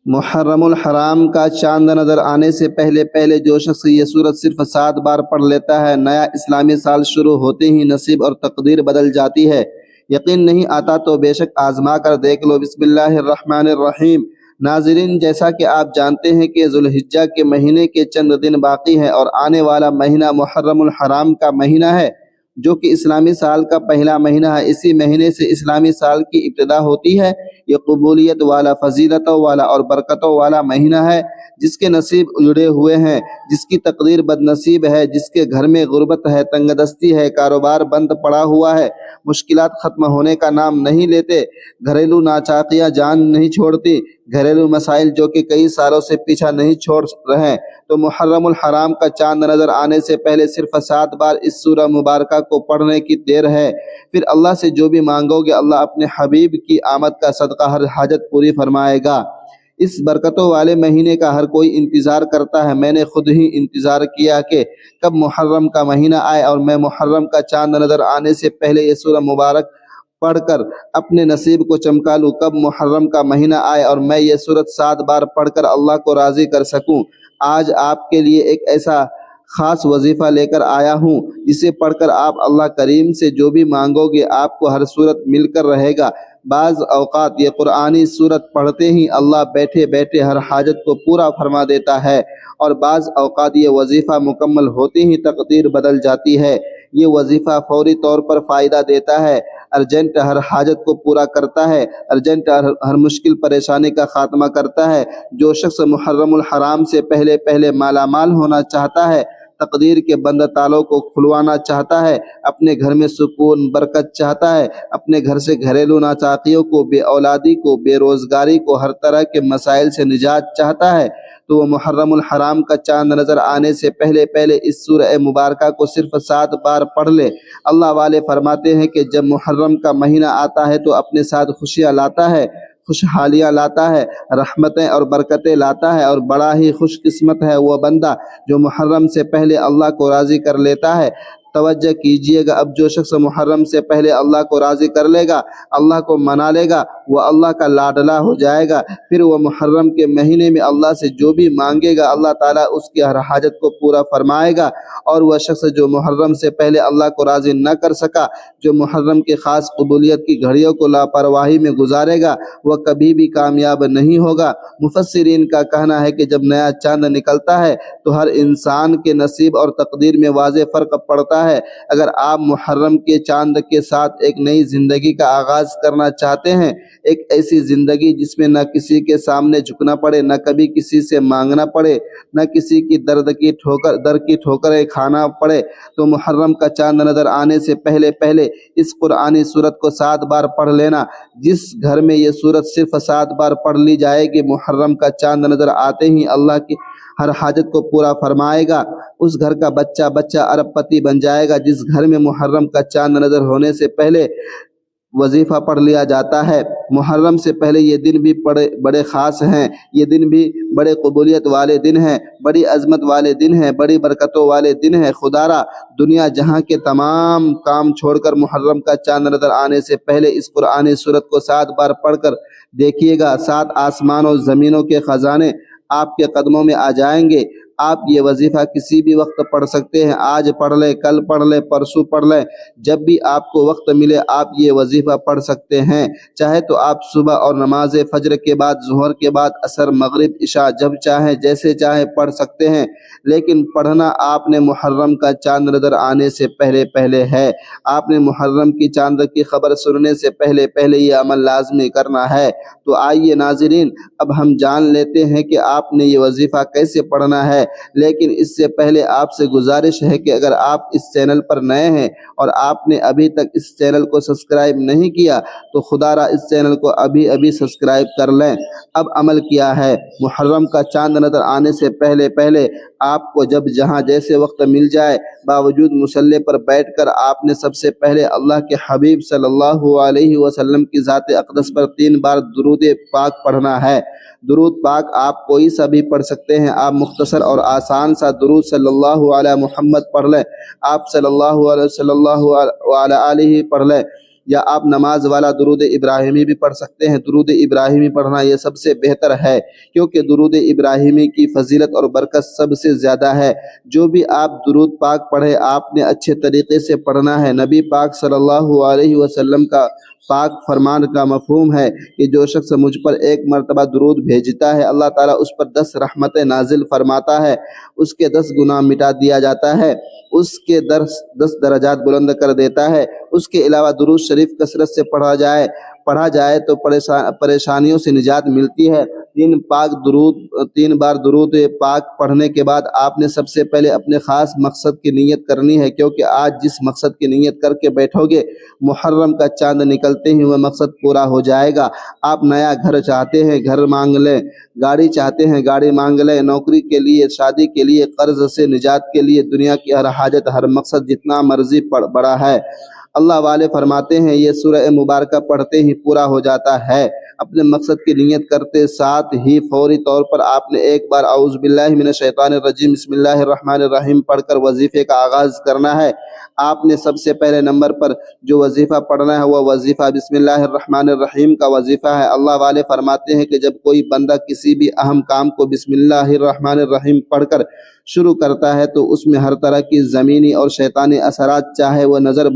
محرم الحرام کا چاند نظر آنے سے پہلے پہلے جو شخص یہ سورت صرف 7 بار پڑھ لیتا ہے، نیا اسلامی سال شروع ہوتے ہی نصیب اور تقدیر بدل جاتی ہے۔ یقین نہیں آتا تو بے شک آزما کر دیکھ لو۔ بسم اللہ الرحمن الرحیم۔ ناظرین، جیسا کہ آپ جانتے ہیں کہ ذوالحجہ کے مہینے کے چند دن باقی ہیں اور آنے والا مہینہ محرم الحرام کا مہینہ ہے، جو کہ اسلامی سال کا پہلا مہینہ ہے۔ اسی مہینے سے اسلامی سال کی ابتدا ہوتی ہے۔ یہ قبولیت والا، فضیلتوں والا اور برکتوں والا مہینہ ہے۔ جس کے نصیب اجڑے ہوئے ہیں، جس کی تقدیر بد نصیب ہے، جس کے گھر میں غربت ہے، تنگ دستی ہے، کاروبار بند پڑا ہوا ہے، مشکلات ختم ہونے کا نام نہیں لیتے، گھریلو ناچاقیاں جان نہیں چھوڑتی، گھریلو مسائل جو کہ کئی سالوں سے پیچھا نہیں چھوڑ رہے، تو محرم الحرام کا چاند نظر آنے سے پہلے صرف 7 بار اس سورہ مبارکہ کو پڑھنے کی دیر ہے۔ پھر اللہ سے جو بھی مانگو گے، اللہ اپنے حبیب کی آمد کا صدقہ ہر حاجت پوری فرمائے گا۔ اس برکتوں والے مہینے کا ہر کوئی انتظار کرتا ہے۔ میں نے خود ہی انتظار کیا کہ کب محرم کا مہینہ آئے اور میں محرم کا چاند نظر آنے سے پہلے یہ سورہ مبارک پڑھ کر اپنے نصیب کو چمکا لوں۔ کب محرم کا مہینہ آئے اور میں یہ سورت 7 بار پڑھ کر اللہ کو راضی کر سکوں۔ آج آپ کے لیے ایک ایسا خاص وظیفہ لے کر آیا ہوں جسے پڑھ کر آپ اللہ کریم سے جو بھی مانگو گے، آپ کو ہر صورت مل کر رہے گا۔ بعض اوقات یہ قرآنی صورت پڑھتے ہی اللہ بیٹھے بیٹھے ہر حاجت کو پورا فرما دیتا ہے، اور بعض اوقات یہ وظیفہ مکمل ہوتے ہی تقدیر بدل جاتی ہے۔ یہ وظیفہ فوری طور پر فائدہ دیتا ہے، ارجنٹ ہر حاجت کو پورا کرتا ہے، ارجنٹ ہر مشکل پریشانی کا خاتمہ کرتا ہے۔ جو شخص محرم الحرام سے پہلے پہلے مالا مال ہونا چاہتا ہے، تقدیر کے بند تالوں کو کھلوانا چاہتا ہے، اپنے گھر میں سکون برکت چاہتا ہے، اپنے گھر سے گھریلو ناچاقیوں کو، بے اولادی کو، بے روزگاری کو، ہر طرح کے مسائل سے نجات چاہتا ہے، تو وہ محرم الحرام کا چاند نظر آنے سے پہلے پہلے اس سورہ مبارکہ کو صرف 7 بار پڑھ لے۔ اللہ والے فرماتے ہیں کہ جب محرم کا مہینہ آتا ہے تو اپنے ساتھ خوشیاں لاتا ہے، خوشحالیاں لاتا ہے، رحمتیں اور برکتیں لاتا ہے، اور بڑا ہی خوش قسمت ہے وہ بندہ جو محرم سے پہلے اللہ کو راضی کر لیتا ہے۔ توجہ کیجئے گا، اب جو شخص محرم سے پہلے اللہ کو راضی کر لے گا، اللہ کو منا لے گا، وہ اللہ کا لاڈلا ہو جائے گا۔ پھر وہ محرم کے مہینے میں اللہ سے جو بھی مانگے گا، اللہ تعالیٰ اس کی ہر حاجت کو پورا فرمائے گا۔ اور وہ شخص جو محرم سے پہلے اللہ کو راضی نہ کر سکا، جو محرم کے خاص قبولیت کی گھڑیوں کو لاپرواہی میں گزارے گا، وہ کبھی بھی کامیاب نہیں ہوگا۔ مفسرین کا کہنا ہے کہ جب نیا چاند نکلتا ہے تو ہر انسان کے نصیب اور تقدیر میں واضح فرق پڑتا ہے۔ اگر آپ محرم کے چاند کے ساتھ ایک نئی زندگی کا آغاز کرنا چاہتے ہیں، ایک ایسی زندگی جس میں نہ کسی کے سامنے جھکنا پڑے، نہ کبھی کسی سے مانگنا پڑے، نہ کسی کی در کی ٹھوکریں کھانا پڑے، تو محرم کا چاند نظر آنے سے پہلے پہلے اس قرآنی سورت کو 7 بار پڑھ لینا۔ جس گھر میں یہ سورت صرف 7 بار پڑھ لی جائے گی، محرم کا چاند نظر آتے ہی اللہ کی ہر حاجت کو پورا فرمائے گا۔ اس گھر کا بچہ ارب پتی بن جائے گا۔ جس گھر میں محرم کا چاند نظر ہونے سے پہلے وظیفہ پڑھ لیا جاتا ہے، محرم سے پہلے یہ دن بھی بڑے خاص ہیں، یہ دن بھی بڑے قبولیت والے دن ہیں، بڑی عظمت والے دن ہیں، بڑی برکتوں والے دن ہیں۔ خدا را دنیا جہاں کے تمام کام چھوڑ کر محرم کا چاند نظر آنے سے پہلے اس قرآنی سورت کو 7 بار پڑھ کر دیکھیے گا۔ 7 آسمانوں زمینوں کے خزانے آپ کے قدموں میں آ جائیں گے۔ آپ یہ وظیفہ کسی بھی وقت پڑھ سکتے ہیں، آج پڑھ لیں، کل پڑھ لیں، پرسوں پڑھ لیں، جب بھی آپ کو وقت ملے آپ یہ وظیفہ پڑھ سکتے ہیں۔ چاہے تو آپ صبح اور نماز فجر کے بعد، ظہر کے بعد، عصر، مغرب، عشاء، جب چاہیں جیسے چاہیں پڑھ سکتے ہیں، لیکن پڑھنا آپ نے محرم کا چاند نظر آنے سے پہلے پہلے ہے۔ آپ نے محرم کی چاند کی خبر سننے سے پہلے پہلے یہ عمل لازمی کرنا ہے۔ تو آئیے ناظرین، اب ہم جان لیتے ہیں کہ آپ نے یہ وظیفہ کیسے پڑھنا ہے۔ لیکن اس سے پہلے آپ سے گزارش ہے کہ اگر آپ اس چینل پر نئے ہیں اور آپ نے ابھی تک اس چینل کو سبسکرائب نہیں کیا تو خدا را اس چینل کو ابھی سبسکرائب کر لیں۔ اب عمل کیا ہے؟ محرم کا چاند نظر آنے سے پہلے پہلے آپ کو جب جہاں جیسے وقت مل جائے، باوجود مصلی پر بیٹھ کر آپ نے سب سے پہلے اللہ کے حبیب صلی اللہ علیہ وسلم کی ذات اقدس پر 3 بار درود پاک پڑھنا ہے۔ درود پاک آپ کوئی سا بھی پڑھ سکتے ہیں۔ آپ مختصر اور آسان سا درود صلی اللہ علیہ محمد پڑھ لیں، آپ صلی اللہ علیہ وسلم علیہ پڑھ لیں۔ یا آپ نماز والا درود ابراہیمی بھی پڑھ سکتے ہیں۔ درود ابراہیمی پڑھنا یہ سب سے بہتر ہے، کیونکہ درود ابراہیمی کی فضیلت اور برکت سب سے زیادہ ہے۔ جو بھی آپ درود پاک پڑھے آپ نے اچھے طریقے سے پڑھنا ہے۔ نبی پاک صلی اللہ علیہ وسلم کا پاک فرمان کا مفہوم ہے کہ جو شخص مجھ پر ایک مرتبہ درود بھیجتا ہے اللہ تعالیٰ اس پر 10 رحمتیں نازل فرماتا ہے، اس کے 10 گناہ مٹا دیا جاتا ہے، اس کے 10 درجات بلند کر دیتا ہے۔ اس کے علاوہ درود شریف کثرت سے پڑھا جائے تو پریشانیوں سے نجات ملتی ہے۔ 3 بار درود پاک پڑھنے کے بعد آپ نے سب سے پہلے اپنے خاص مقصد کی نیت کرنی ہے، کیونکہ آج جس مقصد کی نیت کر کے بیٹھو گے محرم کا چاند نکلتے ہی وہ مقصد پورا ہو جائے گا۔ آپ نیا گھر چاہتے ہیں، گھر مانگ لیں، گاڑی چاہتے ہیں، گاڑی مانگ لیں، نوکری کے لیے، شادی کے لیے، قرض سے نجات کے لیے، دنیا کی ہر حاجت، ہر مقصد جتنا مرضی بڑا ہے اللہ والے فرماتے ہیں یہ سورہ مبارکہ پڑھتے ہی پورا ہو جاتا ہے۔ اپنے مقصد کی نیت کرتے ساتھ ہی فوری طور پر آپ نے ایک بار اعوذ باللہ من الشیطان الرجیم بسم اللہ الرحمن الرحیم پڑھ کر وظیفے کا آغاز کرنا ہے۔ آپ نے سب سے پہلے نمبر پر جو وظیفہ پڑھنا ہے وہ وظیفہ بسم اللہ الرحمن الرحیم کا وظیفہ ہے۔ اللہ والے فرماتے ہیں کہ جب کوئی بندہ کسی بھی اہم کام کو بسم اللہ الرحمن الرحیم پڑھ کر شروع کرتا ہے تو اس میں ہر طرح کی زمینی اور شیطانی اثرات، چاہے وہ نظر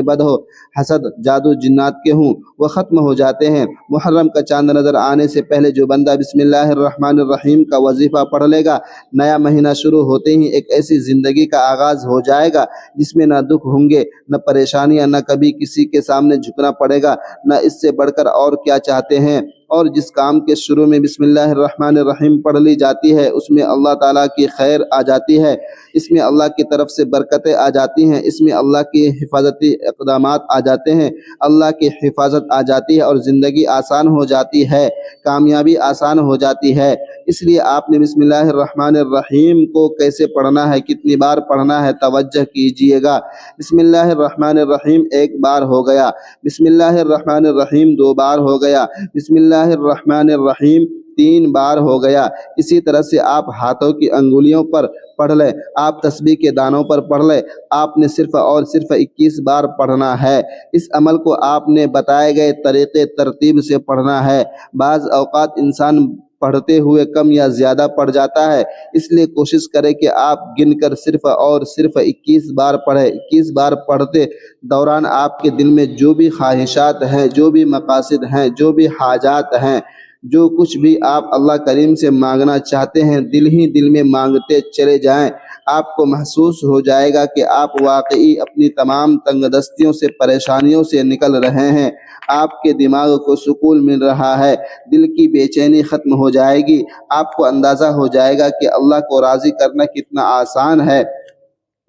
بد ہو، حسد، جادو، جنات کے ہوں، وہ ختم ہو جاتے ہیں۔ محرم کا چاند نظر آنے سے پہلے جو بندہ بسم اللہ الرحمن الرحیم کا وظیفہ پڑھ لے گا، نیا مہینہ شروع ہوتے ہی ایک ایسی زندگی کا آغاز ہو جائے گا جس میں نہ دکھ ہوں گے، نہ پریشانیاں، نہ کبھی کسی کے سامنے جھکنا پڑے گا، نہ اس سے بڑھ کر اور کیا چاہتے ہیں۔ اور جس کام کے شروع میں بسم اللہ الرحمن الرحیم پڑھ لی جاتی ہے اس میں اللہ تعالیٰ کی خیر آ جاتی ہے، اس میں اللہ کی طرف سے برکتیں آ جاتی ہیں، اس میں اللہ کے حفاظتی اقدامات آ جاتے ہیں، اللہ کی حفاظت آ جاتی ہے اور زندگی آسان ہو جاتی ہے، کامیابی آسان ہو جاتی ہے۔ اس لیے آپ نے بسم اللہ الرحمن الرحیم کو کیسے پڑھنا ہے، کتنی بار پڑھنا ہے، توجہ کیجئے گا۔ بسم اللہ الرحمن الرحیم 1 بار ہو گیا، بسم اللہ الرحمن الرحیم 2 بار ہو گیا، بسم اللہ الرحمن الرحیم 3 بار ہو گیا۔ اسی طرح سے آپ ہاتھوں کی انگلیوں پر پڑھ لیں، آپ تسبیح کے دانوں پر پڑھ لیں، آپ نے صرف اور صرف 21 بار پڑھنا ہے۔ اس عمل کو آپ نے بتائے گئے طریقے ترتیب سے پڑھنا ہے۔ بعض اوقات انسان پڑھتے ہوئے کم یا زیادہ پڑھ جاتا ہے، اس لیے کوشش کریں کہ آپ گن کر صرف اور صرف 21 بار پڑھیں۔ 21 بار پڑھتے دوران آپ کے دل میں جو بھی خواہشات ہیں، جو بھی مقاصد ہیں، جو بھی حاجات ہیں، جو کچھ بھی آپ اللہ کریم سے مانگنا چاہتے ہیں دل ہی دل میں مانگتے چلے جائیں۔ آپ کو محسوس ہو جائے گا کہ آپ واقعی اپنی تمام تنگ دستیوں سے، پریشانیوں سے نکل رہے ہیں، آپ کے دماغ کو سکون مل رہا ہے، دل کی بے چینی ختم ہو جائے گی، آپ کو اندازہ ہو جائے گا کہ اللہ کو راضی کرنا کتنا آسان ہے۔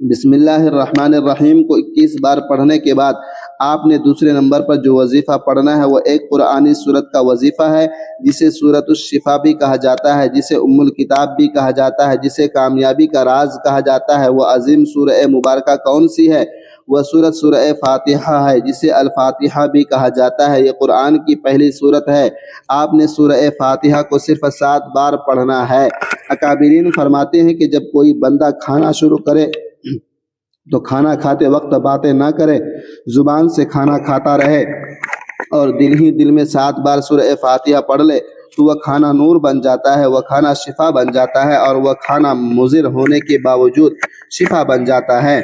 بسم اللہ الرحمن الرحیم کو 21 بار پڑھنے کے بعد آپ نے دوسرے نمبر پر جو وظیفہ پڑھنا ہے وہ ایک قرآنی سورت کا وظیفہ ہے جسے سورۃ الشفا بھی کہا جاتا ہے، جسے ام الکتاب بھی کہا جاتا ہے، جسے کامیابی کا راز کہا جاتا ہے۔ وہ عظیم سورہ مبارکہ کون سی ہے؟ وہ سورہ فاتحہ ہے، جسے الفاتحہ بھی کہا جاتا ہے۔ یہ قرآن کی پہلی سورت ہے۔ آپ نے سورہ فاتحہ کو صرف 7 بار پڑھنا ہے۔ اکابرین فرماتے ہیں کہ جب کوئی بندہ کھانا شروع کرے تو کھانا کھاتے وقت باتیں نہ کرے، زبان سے کھانا کھاتا رہے اور دل ہی دل میں 7 بار سورہ فاتحہ پڑھ لے تو وہ کھانا نور بن جاتا ہے، وہ کھانا شفا بن جاتا ہے اور وہ کھانا مضر ہونے کے باوجود شفا بن جاتا ہے۔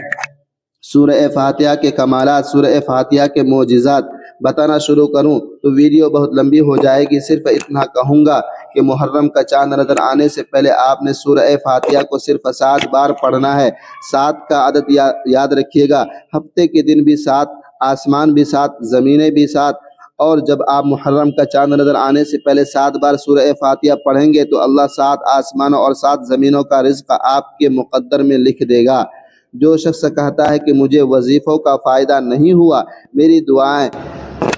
سورہ فاتحہ کے کمالات، سورہ فاتحہ کے معجزات بتانا شروع کروں تو ویڈیو بہت لمبی ہو جائے گی۔ صرف اتنا کہوں گا کہ محرم کا چاند نظر آنے سے پہلے آپ نے سورہ فاتحہ کو صرف 7 بار پڑھنا ہے۔ 7 کا عدد یاد رکھیے گا، ہفتے کے دن بھی 7، آسمان بھی 7، زمینیں بھی 7۔ اور جب آپ محرم کا چاند نظر آنے سے پہلے 7 بار سورہ فاتحہ پڑھیں گے تو اللہ 7 آسمانوں اور 7 زمینوں کا رزق آپ کے مقدر میں لکھ دے گا۔ جو شخص کہتا ہے کہ مجھے وظیفوں کا فائدہ نہیں ہوا، میری دعائیں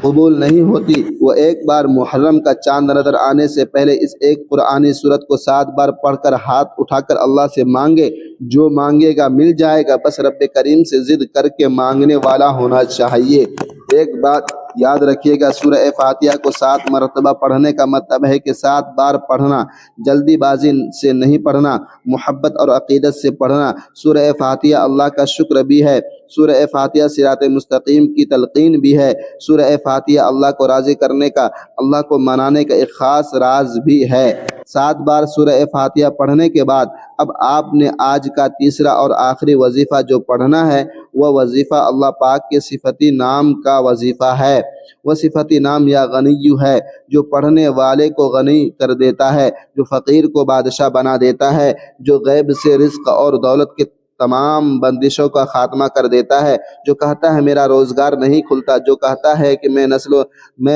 قبول نہیں ہوتی، وہ ایک بار محرم کا چاند نظر آنے سے پہلے اس ایک قرآنی سورت کو 7 بار پڑھ کر ہاتھ اٹھا کر اللہ سے مانگے، جو مانگے گا مل جائے گا، بس رب کریم سے ضد کر کے مانگنے والا ہونا چاہیے۔ ایک بات یاد رکھیے گا سورہ فاتحہ کو 7 مرتبہ پڑھنے کا مطلب ہے کہ 7 بار پڑھنا، جلدی بازی سے نہیں پڑھنا، محبت اور عقیدت سے پڑھنا۔ سورہ فاتحہ اللہ کا شکر بھی ہے، سورہ فاتحہ صراط مستقیم کی تلقین بھی ہے، سورہ فاتحہ اللہ کو راضی کرنے کا، اللہ کو منانے کا ایک خاص راز بھی ہے۔ 7 بار سورہ فاتحہ پڑھنے کے بعد اب آپ نے آج کا تیسرا اور آخری وظیفہ جو پڑھنا ہے وہ وظیفہ اللہ پاک کے صفتی نام کا وظیفہ ہے۔ وہ صفتی نام یا غنی ہے جو پڑھنے والے کو غنی کر دیتا ہے، جو فقیر کو بادشاہ بنا دیتا ہے، جو غیب سے رزق اور دولت کے تمام بندشوں کا خاتمہ کر دیتا ہے، جو کہتا ہے میرا روزگار نہیں کھلتا، جو کہتا ہے کہ میں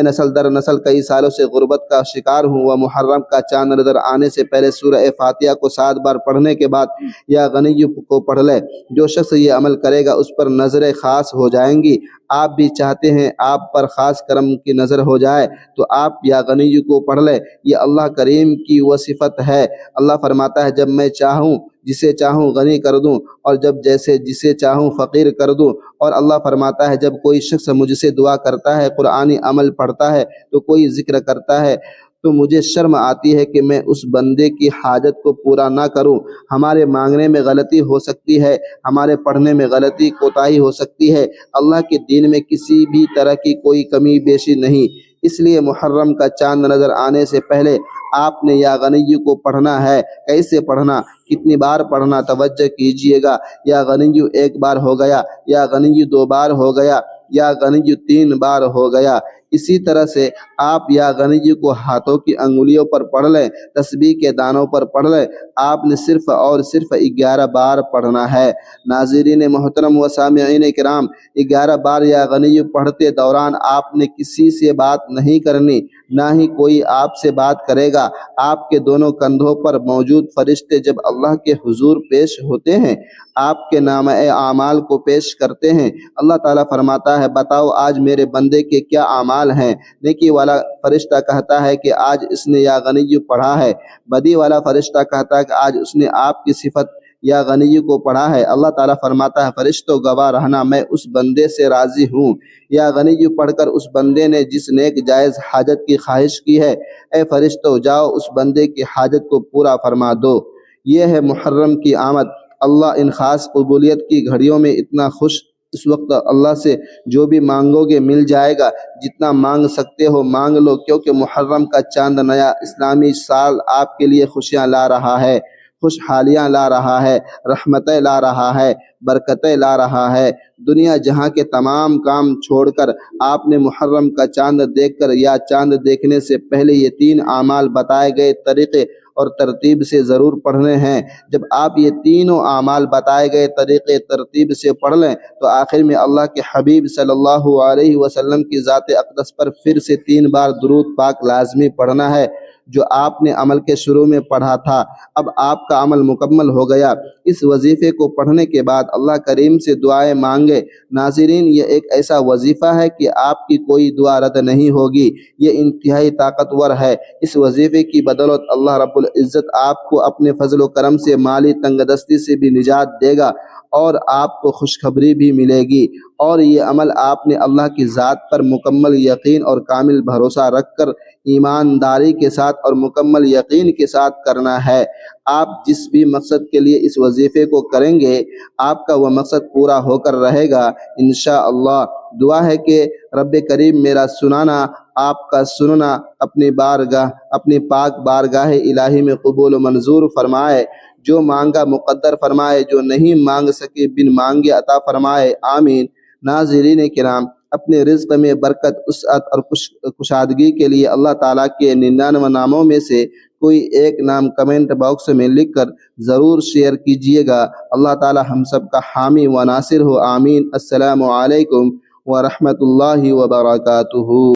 نسل در نسل کئی سالوں سے غربت کا شکار ہوں۔ وہ محرم کا چاند نظر آنے سے پہلے سورہ فاتحہ کو 7 بار پڑھنے کے بعد یا غنی کو پڑھ لے۔ جو شخص یہ عمل کرے گا اس پر نظریں خاص ہو جائیں گی۔ آپ بھی چاہتے ہیں آپ پر خاص کرم کی نظر ہو جائے تو آپ یا غنی کو پڑھ لیں۔ یہ اللہ کریم کی وہ صفت ہے۔ اللہ فرماتا ہے جب میں چاہوں جسے چاہوں غنی کر دوں اور جسے چاہوں فقیر کر دوں۔ اور اللہ فرماتا ہے جب کوئی شخص مجھ سے دعا کرتا ہے، قرآنی عمل پڑھتا ہے تو کوئی ذکر کرتا ہے تو مجھے شرم آتی ہے کہ میں اس بندے کی حاجت کو پورا نہ کروں۔ ہمارے مانگنے میں غلطی ہو سکتی ہے، ہمارے پڑھنے میں غلطی کوتاہی ہو سکتی ہے، اللہ کے دین میں کسی بھی طرح کی کوئی کمی بیشی نہیں۔ اس لیے محرم کا چاند نظر آنے سے پہلے آپ نے یا غنی کو پڑھنا ہے۔ کیسے پڑھنا، کتنی بار پڑھنا، توجہ کیجئے گا۔ یا غنی 1 بار ہو گیا، یا غنی 2 بار ہو گیا، یا غنی 3 بار ہو گیا۔ اسی طرح سے آپ یا غنی کو ہاتھوں کی انگلیوں پر پڑھ لیں، تسبیح کے دانوں پر پڑھ لیں۔ آپ نے صرف اور صرف 11 بار پڑھنا ہے۔ ناظرین محترم و سامعین کرام، 11 بار یا غنی پڑھتے دوران آپ نے کسی سے بات نہیں کرنی، نہ ہی کوئی آپ سے بات کرے گا۔ آپ کے دونوں کندھوں پر موجود فرشتے جب اللہ کے حضور پیش ہوتے ہیں، آپ کے نامہ اعمال کو پیش کرتے ہیں۔ اللہ تعالیٰ فرماتا ہے بتاؤ آج میرے بندے کے کیا اعمال ہیں۔ نیکی والا فرشتہ کہتا ہے کہ آج اس نے یا غنی پڑھا ہے۔ بدی والا فرشتہ کہتا ہے کہ آج اس نے آپ کی صفت یا غنی کو پڑھا ہے۔ اللہ تعالیٰ فرماتا ہے فرشتوں گواہ رہنا میں اس بندے سے راضی ہوں۔ یا غنی پڑھ کر اس بندے نے جس نیک جائز حاجت کی خواہش کی ہے، اے فرشتوں جاؤ اس بندے کی حاجت کو پورا فرما دو۔ یہ ہے محرم کی آمد۔ اللہ ان خاص قبولیت کی گھڑیوں میں اتنا خوش، اس وقت اللہ سے جو بھی مانگو گے مل جائے گا۔ جتنا مانگ سکتے ہو مانگ لو، کیونکہ محرم کا چاند نیا اسلامی سال آپ کے لیے خوشیاں لا رہا ہے، خوشحالیاں لا رہا ہے، رحمتیں لا رہا ہے، برکتیں لا رہا ہے۔ دنیا جہاں کے تمام کام چھوڑ کر آپ نے محرم کا چاند دیکھ کر یا چاند دیکھنے سے پہلے یہ 3 اعمال بتائے گئے طریقے اور ترتیب سے ضرور پڑھنے ہیں۔ جب آپ یہ تینوں اعمال بتائے گئے طریقے ترتیب سے پڑھ لیں تو آخر میں اللہ کے حبیب صلی اللہ علیہ وسلم کی ذات اقدس پر پھر سے 3 بار درود پاک لازمی پڑھنا ہے جو آپ نے عمل کے شروع میں پڑھا تھا۔ اب آپ کا عمل مکمل ہو گیا۔ اس وظیفے کو پڑھنے کے بعد اللہ کریم سے دعائیں مانگے۔ ناظرین یہ ایک ایسا وظیفہ ہے کہ آپ کی کوئی دعا رد نہیں ہوگی۔ یہ انتہائی طاقتور ہے۔ اس وظیفے کی بدولت اللہ رب العزت آپ کو اپنے فضل و کرم سے مالی تنگ دستی سے بھی نجات دے گا اور آپ کو خوشخبری بھی ملے گی۔ اور یہ عمل آپ نے اللہ کی ذات پر مکمل یقین اور کامل بھروسہ رکھ کر ایمانداری کے ساتھ اور مکمل یقین کے ساتھ کرنا ہے۔ آپ جس بھی مقصد کے لیے اس وظیفے کو کریں گے آپ کا وہ مقصد پورا ہو کر رہے گا انشاءاللہ۔ دعا ہے کہ رب کریم میرا سنانا، آپ کا سننا اپنی پاک بارگاہ الہی میں قبول و منظور فرمائے۔ جو مانگا مقدر فرمائے، جو نہیں مانگ سکے بن مانگے عطا فرمائے، آمین۔ ناظرین کرام، اپنے رزق میں برکت، وسعت اور کشادگی کے لیے اللہ تعالیٰ کے 99 ناموں میں سے کوئی ایک نام کمنٹ باکس میں لکھ کر ضرور شیئر کیجئے گا۔ اللہ تعالیٰ ہم سب کا حامی و ناصر ہو، آمین۔ السلام علیکم ورحمۃ اللہ وبرکاتہ۔